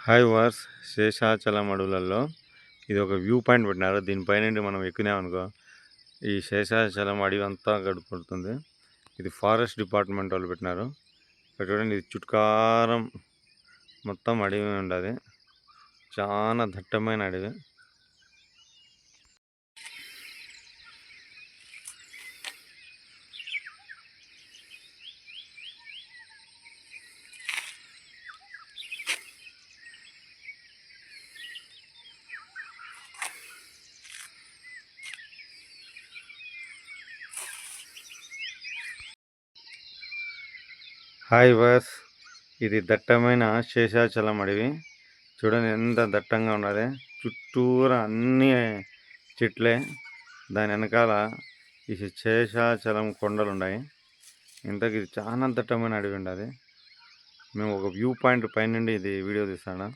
Hi verse Seshachalam అడవులలో ఇది ఒక వ్యూ పాయింట్ పెట్టినారు. దీనిపైన మనం ఎక్కినామనుకో ఈ శేషాచలం అడవి అంతా గడుపుతుంది. ఇది ఫారెస్ట్ డిపార్ట్మెంట్ వాళ్ళు పెట్టినారు. ఇక్కడ చూడండి, ఇది చుట్కారం మొత్తం అడవి ఉండదు. చాలా దట్టమైన అడవి. హాయ్ వర్స్, ఇది దట్టమైన శేషాచలం అడవి. చూడండి ఎంత దట్టంగా ఉన్నది. చుట్టూరా అన్ని చెట్లే. దాని వెనకాల ఈ శేషాచలం కొండలు ఉన్నాయి. ఇంతకు ఇది చాలా దట్టమైన అడవి ఉండదు. మేము ఒక వ్యూ పాయింట్ పైనుండి ఇది వీడియో తీస్తాను.